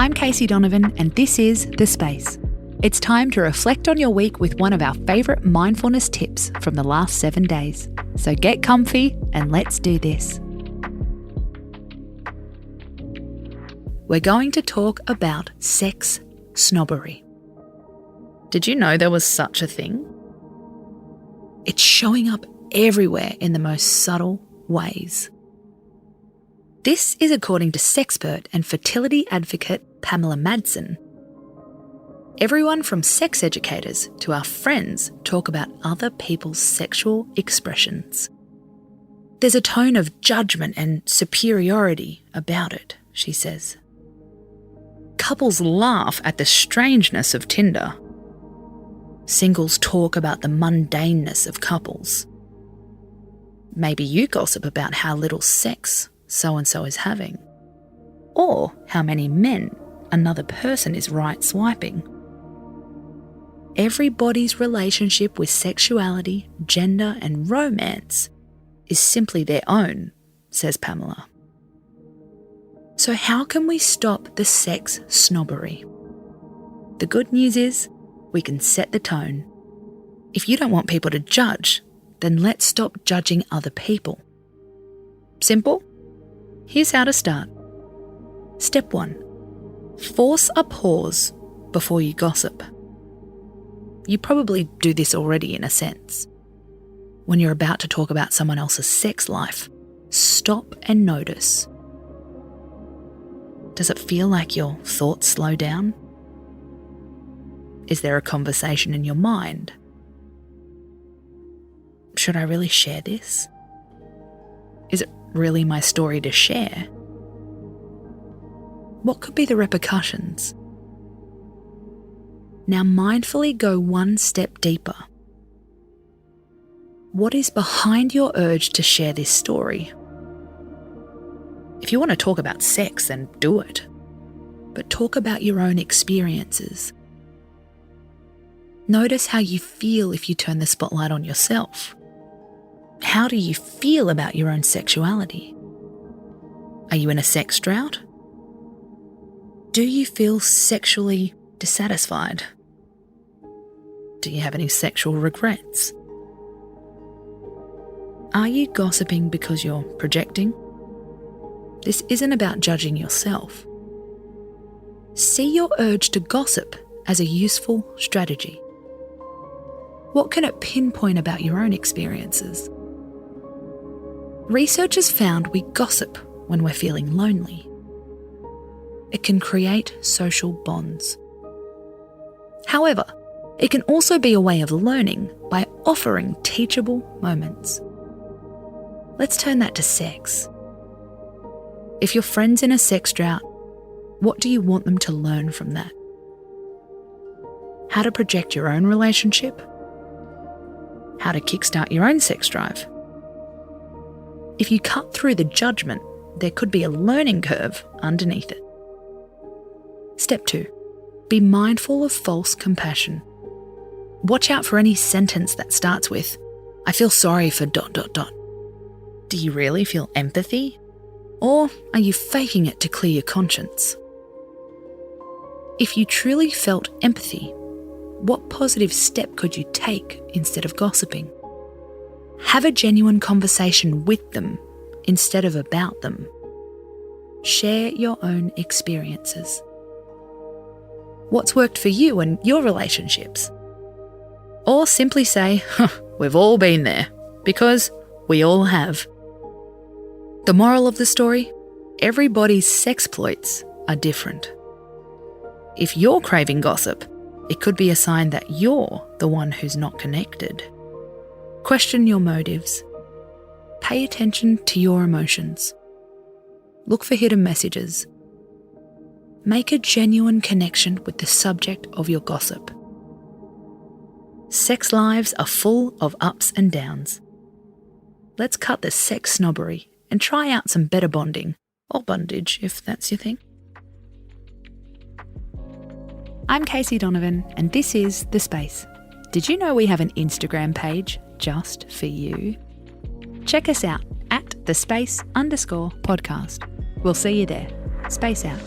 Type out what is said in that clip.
I'm Casey Donovan, and this is The Space. It's time to reflect on your week with one of our favourite mindfulness tips from the last 7 days. So get comfy and let's do this. We're going to talk about sex snobbery. Did you know there was such a thing? It's showing up everywhere in the most subtle ways. This is according to sexpert and fertility advocate Pamela Madsen. Everyone from sex educators to our friends talk about other people's sexual expressions. There's a tone of judgement and superiority about it, she says. Couples laugh at the strangeness of Tinder. Singles talk about the mundaneness of couples. Maybe you gossip about how little sex so-and-so is having, or how many men another person is right swiping. Everybody's relationship with sexuality, gender and romance is simply their own, says Pamela. So how can we stop the sex snobbery? The good news is we can set the tone. If you don't want people to judge, then let's stop judging other people. Simple? Here's how to start. Step 1. Force a pause before you gossip. You probably do this already in a sense. When you're about to talk about someone else's sex life, stop and notice. Does it feel like your thoughts slow down? Is there a conversation in your mind? Should I really share this? Is it really my story to share? What could be the repercussions? Now mindfully go one step deeper. What is behind your urge to share this story? If you want to talk about sex, then do it. But talk about your own experiences. Notice how you feel if you turn the spotlight on yourself. How do you feel about your own sexuality? Are you in a sex drought? Do you feel sexually dissatisfied? Do you have any sexual regrets? Are you gossiping because you're projecting? This isn't about judging yourself. See your urge to gossip as a useful strategy. What can it pinpoint about your own experiences? Research has found we gossip when we're feeling lonely. It can create social bonds. However, it can also be a way of learning by offering teachable moments. Let's turn that to sex. If your friend's in a sex drought, what do you want them to learn from that? How to project your own relationship? How to kickstart your own sex drive? If you cut through the judgment, there could be a learning curve underneath it. Step 2. Be mindful of false compassion. Watch out for any sentence that starts with, I feel sorry for ... Do you really feel empathy? Or are you faking it to clear your conscience? If you truly felt empathy, what positive step could you take instead of gossiping? Have a genuine conversation with them instead of about them. Share your own experiences. What's worked for you and your relationships? Or simply say, we've all been there, because we all have. The moral of the story? Everybody's sexploits are different. If you're craving gossip, it could be a sign that you're the one who's not connected. Question your motives. Pay attention to your emotions. Look for hidden messages. Make a genuine connection with the subject of your gossip. Sex lives are full of ups and downs. Let's cut the sex snobbery and try out some better bonding, or bondage if that's your thing. I'm Casey Donovan, and this is The Space. Did you know we have an Instagram page just for you? Check us out at @thespace_podcast. We'll see you there. Space out.